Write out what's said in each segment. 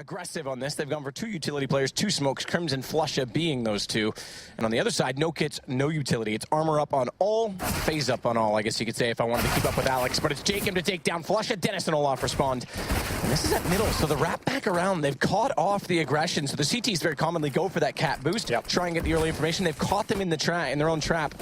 aggressive on this. They've gone for 2 utility players, 2 smokes, Crims and Flusha being those 2. And on the other side, no kits, no utility. It's armor up on all, phase up on all, I guess you could say, if I wanted to keep up with Alex. But it's Jacob to take down Flusha, Dennis and Olaf respond. And this is at middle, so the wrap back around, they've caught off the aggression. So the CTs very commonly go for that cat boost, try and get the early information. They've caught them in their own trap.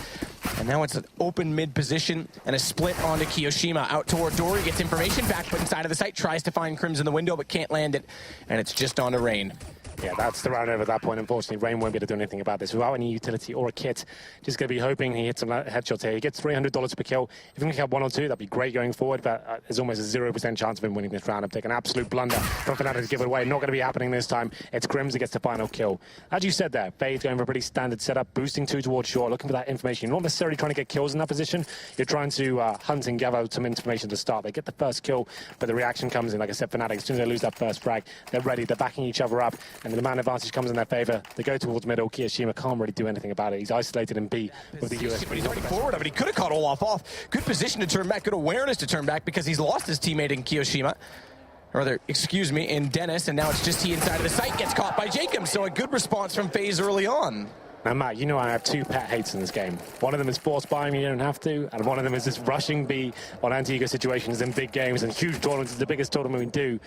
And now it's an open mid position and a split onto Kiyoshima. Out toward Dory, gets information, back put inside of the site, tries to find Crims in the window, but can't land it. And it's just on to Rain. Yeah, that's the round over at that point. Unfortunately, Rain won't be able to do anything about this without any utility or a kit. Just going to be hoping he hits some headshots here. He gets $300 per kill. If he can get 1 or 2, that'd be great going forward, but there's almost a 0% chance of him winning this round. I'm taking an absolute blunder from Fnatic to give it away. Not going to be happening this time. It's Crims that gets the final kill. As you said there, Faze going for a pretty standard setup, boosting 2 towards short, looking for that information. You're not necessarily trying to get kills in that position. You're trying to hunt and gather some information to start. They get the first kill, but the reaction comes in. Like I said, Fnatic, as soon as they lose that first frag, they're ready. They're backing each other up, and the man advantage comes in their favor. They go towards middle. Kiyoshima can't really do anything about it. He's isolated in B with the US. But he's already forward of it. He could have caught Olaf off. Good position to turn back, good awareness to turn back because he's lost his teammate in Kiyoshima. Or rather, excuse me, in Dennis, and now it's just he inside of the site gets caught by Jacob. So a good response from FaZe early on. Now, Matt, you know I have 2 pet hates in this game. One of them is force buying me, you don't have to, and one of them is just rushing B on anti-ego situations in big games and huge tournaments. It's the biggest tournament we do.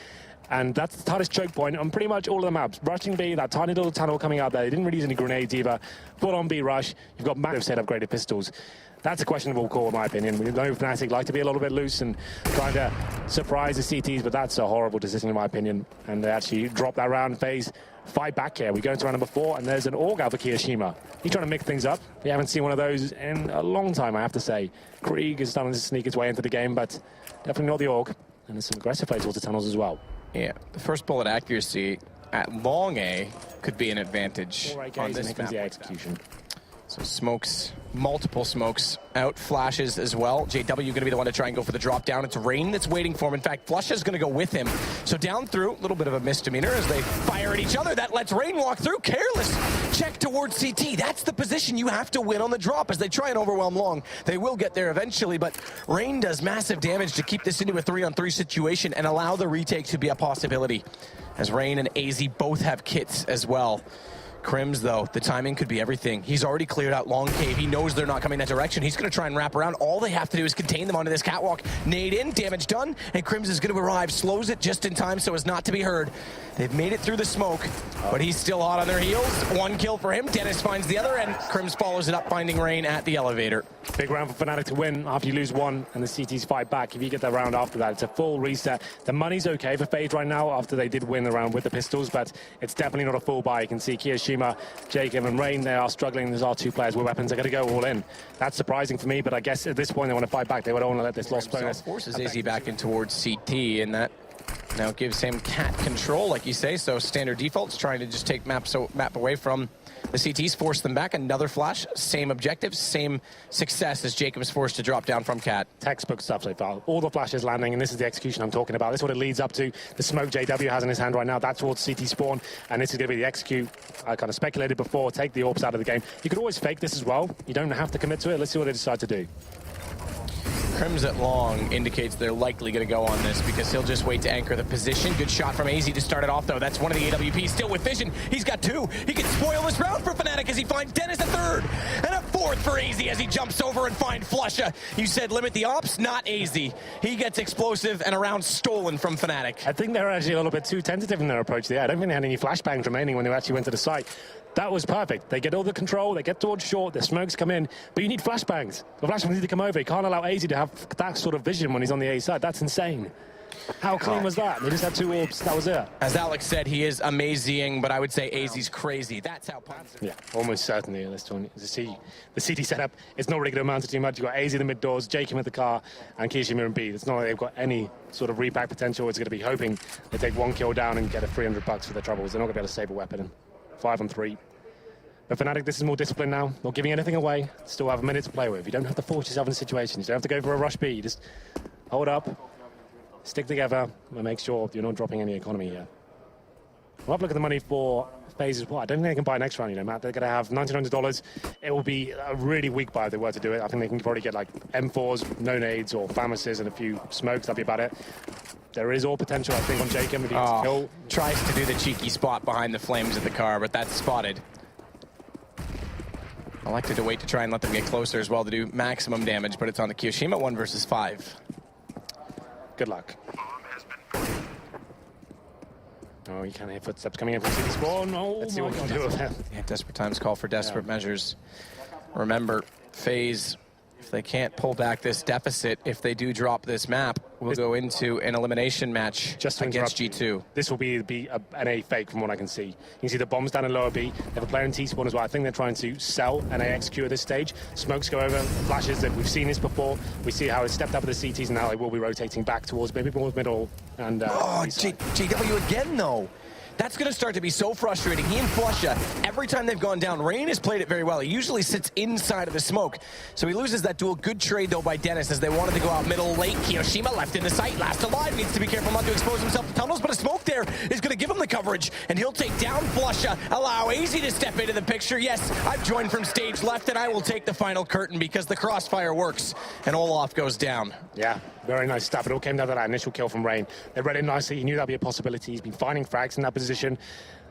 And that's the tightest choke point on pretty much all of the maps. Rushing B, that tiny little tunnel coming out there. They didn't really use any grenades either. Full on B rush. You've got massive set upgraded pistols. That's a questionable call, in my opinion. We know Fnatic like to be a little bit loose and trying to surprise the CTs, but that's a horrible decision, in my opinion. And they actually drop that round. FaZe fight back here. We go into round number 4, and there's an AUG out for Kiyoshima. He's trying to mix things up. We haven't seen one of those in a long time, I have to say. Krieg is starting to sneak his way into the game, but definitely not the AUG. And there's some aggressive play towards the tunnels as well. Yeah, the first bullet accuracy at long A could be an advantage on this map. The execution. So smokes, multiple smokes, out flashes as well. JW going to be the one to try and go for the drop down. It's Rain that's waiting for him. In fact, Flusha's going to go with him. So down through, a little bit of a misdemeanor as they fire at each other. That lets Rain walk through. Careless check towards CT. That's the position you have to win on the drop as they try and overwhelm long. They will get there eventually, but Rain does massive damage to keep this into a 3-on-3 situation and allow the retake to be a possibility. As Rain and AZ both have kits as well. Crims, though, the timing could be everything. He's already cleared out long cave. He knows they're not coming that direction. He's going to try and wrap around. All they have to do is contain them onto this catwalk. Nade in, damage done, and Crims is going to arrive. Slows it just in time so as not to be heard. They've made it through the smoke, but he's still hot on their heels. 1 kill for him. Dennis finds the other, and Crims follows it up, finding Rain at the elevator. Big round for Fnatic to win after you lose 1 and the CTs fight back. If you get that round after that, it's a full reset. The money's okay for FaZe right now after they did win the round with the pistols, but it's definitely not a full buy. You can see Kiyoshima, Jacob and Rain, they are struggling. There's our 2 players with weapons. They're going to go all in. That's surprising for me, but I guess at this point they want to fight back. They don't want to let this loss bonus. Forces AZ back in towards CT, and that now gives him cat control, like you say. So standard defaults trying to just take map away from the CTs, force them back. Another flash, same objective, same success as Jacob's forced to drop down from cat. Textbook stuff so far. All the flashes landing, and this is the execution I'm talking about. This is what it leads up to. The smoke JW has in his hand right now, that's towards CT spawn, and this is going to be the execute. I kind of speculated before, take the orbs out of the game. You could always fake this as well. You don't have to commit to it. Let's see what they decide to do. Crims at long indicates they're likely going to go on this because he'll just wait to anchor the position. Good shot from AZ to start it off, though. That's one of the AWPs still with vision. He's got 2. He can spoil this round for Fnatic as he finds Dennis a 3rd. And a 4th for AZ as he jumps over and finds Flusha. You said limit the ops, not AZ. He gets explosive and a round stolen from Fnatic. I think they're actually a little bit too tentative in their approach there. I don't think they had any flashbangs remaining when they actually went to the site. That was perfect. They get all the control, they get towards short, the smokes come in, but you need flashbangs. The flashbangs need to come over. You can't allow AZ to have that sort of vision when he's on the A side. That's insane. How clean was that? They just had 2 orbs. That was it. As Alex said, he is amazing, but I would say AZ's crazy. That's how positive. Yeah, almost certainly. This one, the CT setup, it's not really going to amount to too much. You've got AZ in the mid doors, Jacob at the car, and Kiyoshima in B. It's not like they've got any sort of repack potential. It's going to be hoping they take 1 kill down and get a $300 for their troubles. They're not going to be able to save a weapon. 5-on-3. But Fnatic, this is more disciplined now. Not giving anything away. Still have a minute to play with. You don't have to force yourself in situations. You don't have to go for a rush B. You just hold up, stick together, and make sure you're not dropping any economy here. We'll have a look at the money for FaZe as well. I don't think they can buy next round, you know, Matt. They're going to have $1,900. It will be a really weak buy if they were to do it. I think they can probably get like M4s, no nades, or Famuses and a few smokes. That'd be about it. There is all potential, I think, on Jacob. Oh, tries to do the cheeky spot behind the flames of the car, but that's spotted. Elected to wait to try and let them get closer as well to do maximum damage, but it's on the Kiyoshima 1 versus 5. Good luck. Oh, you can't hear footsteps coming in from City Spawn. Oh, let's see what we can do with that. Yeah, desperate times call for desperate measures. Remember, Faze, if they can't pull back this deficit, if they do drop this map, we'll go into an elimination match against G2. This will be an A fake from what I can see. You can see the bombs down in lower B. They have a player in T-spawn as well. I think they're trying to sell an A execute at this stage. Smokes go over, flashes that we've seen this before. We see how it's stepped up at the CTs and now they will be rotating back towards maybe towards middle and JW again though. That's going to start to be so frustrating. He and Flusha, every time they've gone down, Rain has played it very well. He usually sits inside of the smoke. So he loses that duel. Good trade, though, by Dennis as they wanted to go out middle late. Kiyoshima left in the sight. Last alive. Needs to be careful not to expose himself to tunnels, but a smoke there is going to give him the coverage, and he'll take down Flusha. Allow AZ to step into the picture. Yes, I've joined from stage left, and I will take the final curtain because the crossfire works, and Olaf goes down. Yeah, very nice stuff. It all came down to that initial kill from Rain. They read it nicely. He knew that'd be a possibility. He's been finding frags in that position.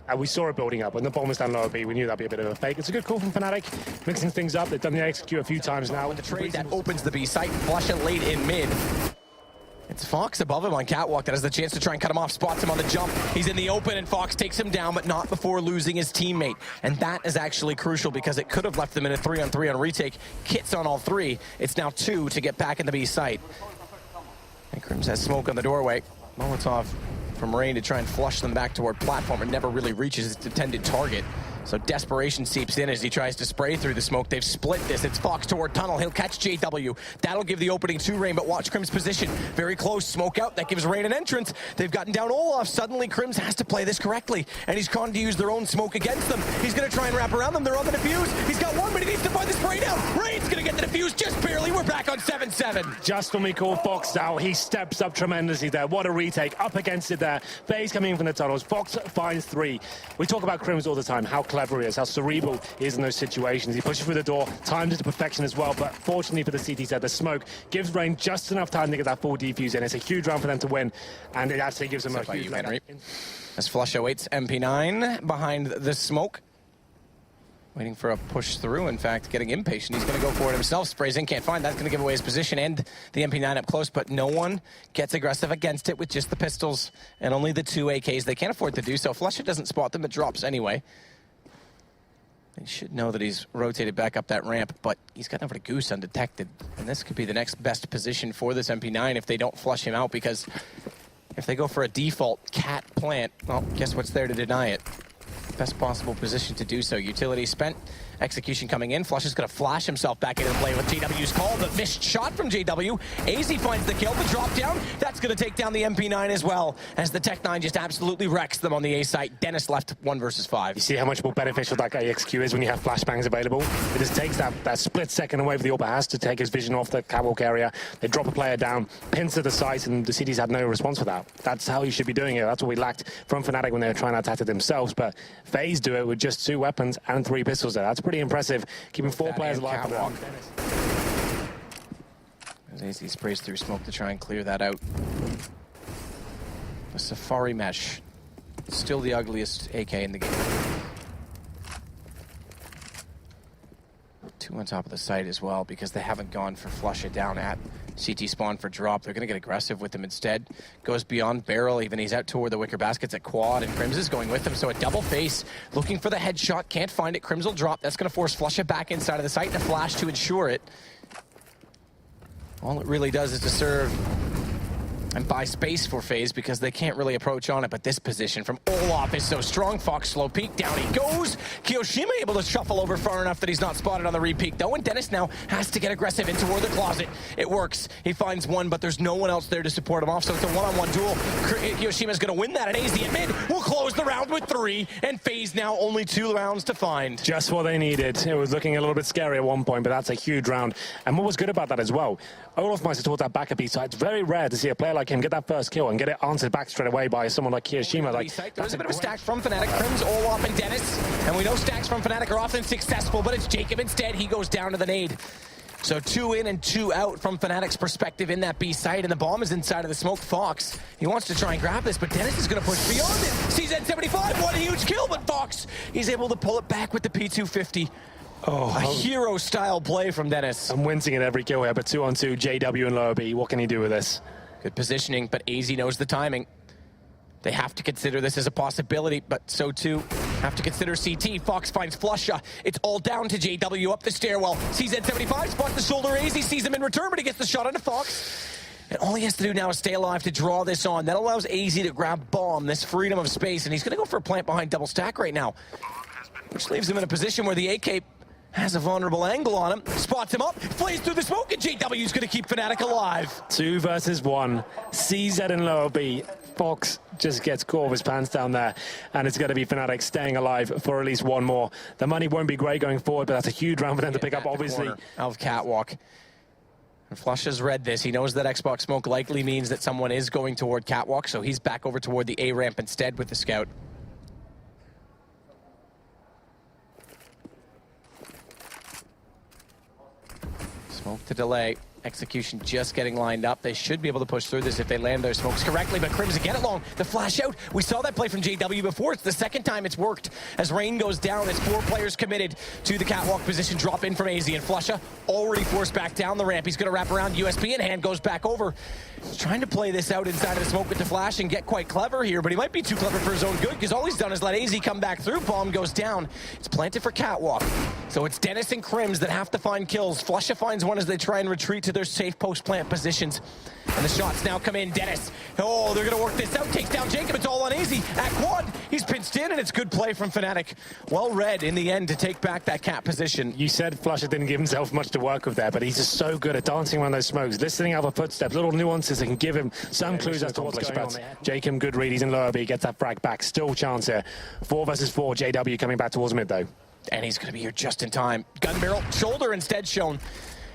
And we saw it building up. When the bomb was down lower B, we knew that'd be a bit of a fake. It's a good call from Fnatic, mixing things up. They've done the execute a few times now. With the trade that opens the B site, Flusha late in mid. It's Fox above him on Catwalk that has the chance to try and cut him off, spots him on the jump. He's in the open and Fox takes him down, but not before losing his teammate. And that is actually crucial because it could have left them in a 3-on-3 on retake. Kits on all three. It's now 2 to get back in the B site. And Crims has smoke on the doorway. Molotov from Rain to try and flush them back toward platform. It never really reaches its intended target. So desperation seeps in as he tries to spray through the smoke. They've split this. It's Fox toward tunnel. He'll catch JW. That'll give the opening to Rain, but watch Crim's position. Very close. Smoke out. That gives Rain an entrance. They've gotten down Olaf. Suddenly, Crims has to play this correctly, and he's trying to use their own smoke against them. He's going to try and wrap around them. They're on the defuse. He's got one, but he needs to find the spray down. Rain's going to get the defuse just barely. We're back on 7-7. Just when we call Fox out, he steps up tremendously there. What a retake. Up against it there. Faze coming in from the tunnels. Fox finds 3. We talk about Crims all the time, how clever he is, how cerebral he is in those situations. He pushes through the door, times it to perfection as well, but fortunately for the CT set, the smoke gives Rain just enough time to get that full defuse in. It's a huge round for them to win, and it actually gives them a huge lead. As Flusha waits, MP9 behind the smoke. Waiting for a push through, in fact, getting impatient. He's going to go for it himself. Sprays in, can't find. That's going to give away his position and the MP9 up close, but no one gets aggressive against it with just the pistols and only the 2 AKs. They can't afford to do so. Flusha doesn't spot them, it drops anyway. They should know that he's rotated back up that ramp, but he's got over to Goose undetected. And this could be the next best position for this MP9 if they don't flush him out, because if they go for a default cat plant, well, guess what's there to deny it? Best possible position to do so. Utility spent. Execution coming in. Flush is going to flash himself back into the play with JW's call. The missed shot from JW. AZ finds the kill. The drop down. That's going to take down the MP9 as well, as the Tech-9 just absolutely wrecks them on the A site. Dennis left 1 versus 5. You see how much more beneficial that AXQ is when you have flashbangs available. It just takes that split second away for the AWP has to take his vision off the catwalk area. They drop a player down, pins to the site, and the CTs had no response for that. That's how you should be doing it. That's what we lacked from Fnatic when they were trying to attack it themselves. But Faze do it with just 2 weapons and 3 pistols there. That's pretty impressive. Keeping 4 players alive. As AZ sprays through smoke to try and clear that out. The Safari Mesh. Still the ugliest AK in the game. 2 on top of the site as well, because they haven't gone for flush it down at CT spawn for drop. They're going to get aggressive with him instead. Goes beyond barrel even. He's out toward the wicker baskets at quad, and Crims is going with him. So a double face, looking for the headshot, can't find it. Crims will drop. That's going to force Flusha back inside of the site and a flash to ensure it. All it really does is to serve and buy space for Faze, because they can't really approach on it. But this position from Olaf is so strong. Fox slow peek, down he goes. Kiyoshima able to shuffle over far enough that he's not spotted on the re-peek though, and Dennis now has to get aggressive in toward the closet. It works. He finds one, but there's no one else there to support him off, so it's a one-on-one duel. Kiyoshima's gonna win that, and AZ at mid will close the round with 3, and Faze now only 2 rounds to find. Just what they needed. It was looking a little bit scary at one point, but that's a huge round. And what was good about that as well, Olaf Meister towards that backup B side. It's very rare to see a player like him get that first kill and get it answered back straight away by someone like Kiyoshima. There's a bit of a stack from Fnatic. Crims, Olaf, and Dennis. And we know stacks from Fnatic are often successful, but it's Jacob instead. He goes down to the nade. So 2 in and 2 out from Fnatic's perspective in that B site, and the bomb is inside of the smoke. Fox, he wants to try and grab this, but Dennis is going to push beyond it. CZ75, what a huge kill, but Fox, he's able to pull it back with the P250. Oh, a hero-style play from Dennis. I'm wincing at every kill here, but 2-on-2, JW and lower B. What can he do with this? Good positioning, but AZ knows the timing. They have to consider this as a possibility, but so too have to consider CT. Fox finds Flusha. It's all down to JW up the stairwell. CZ75 spots the shoulder. AZ sees him in return, but he gets the shot onto Fox. And all he has to do now is stay alive to draw this on. That allows AZ to grab bomb, this freedom of space, and he's going to go for a plant behind double stack right now, which leaves him in a position where the AK has a vulnerable angle on him, spots him up, flays through the smoke, and JW's going to keep Fnatic alive. 2 versus 1. CZ and lower B. Fox just gets caught with his pants down there, and it's going to be Fnatic staying alive for at least one more. The money won't be great going forward, but that's a huge round for them to pick up, obviously. Of Catwalk. And Flush has read this. He knows that Xbox smoke likely means that someone is going toward Catwalk, so he's back over toward the A ramp instead with the scout. Smoke to delay. Execution just getting lined up. They should be able to push through this if they land their smokes correctly, but Crimson get it long. The flash out. We saw that play from JW before. It's the second time it's worked. As Rain goes down, it's 4 players committed to the catwalk position. Drop in from AZ, and Flusha already forced back down the ramp. He's going to wrap around USB in hand, goes back over. He's trying to play this out inside of the smoke with the flash and get quite clever here, but he might be too clever for his own good, because all he's done is let AZ come back through. Bomb goes down. It's planted for catwalk. So it's Dennis and Crims that have to find kills. Flusha finds one as they try and retreat to their safe post plant positions. And the shots now come in. Dennis, oh, they're going to work this out. Takes down Jacob. It's all on AZ. At quad, he's pinched in, and it's good play from Fnatic. Well read in the end to take back that cat position. You said Flusha didn't give himself much to work with there, but he's just so good at dancing around those smokes, listening out for footsteps, little nuances that can give him some clues as to what's going on. Jacob, good read. He's in lower B, gets that frag back. Still chance here. 4 versus 4. JW coming back towards mid, though. And he's going to be here just in time. Gun barrel, shoulder instead shown.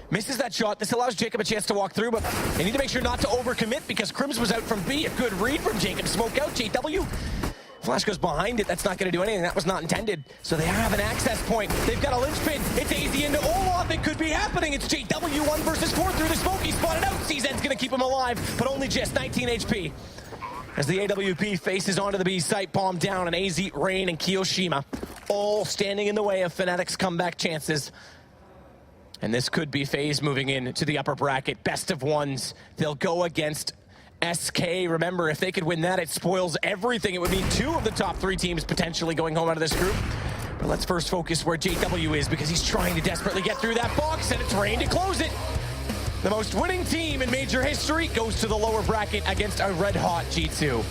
Misses that shot. This allows Jacob a chance to walk through, but they need to make sure not to overcommit because Crims was out from B. A good read from Jacob. Smoke out, JW. Flash goes behind it. That's not going to do anything. That was not intended. So they have an access point. They've got a linchpin. It's AZ into Olaf. It could be happening. It's JW 1 versus 4 through the smoke. He spotted out. CZ's going to keep him alive, but only just 19 HP. As the AWP faces onto the B site, bomb down, and AZ, Rain, and Kiyoshima all standing in the way of Fnatic's comeback chances. And this could be Faze moving in to the upper bracket. Best of ones. They'll go against SK. Remember, if they could win that, it spoils everything. It would mean 2 of the top 3 teams potentially going home out of this group. But let's first focus where JW is, because he's trying to desperately get through that box, and it's Rain to close it. The most winning team in major history goes to the lower bracket against a red-hot G2.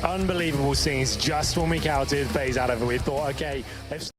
Unbelievable scenes. Just when we counted Faze out of it, we thought, okay, they've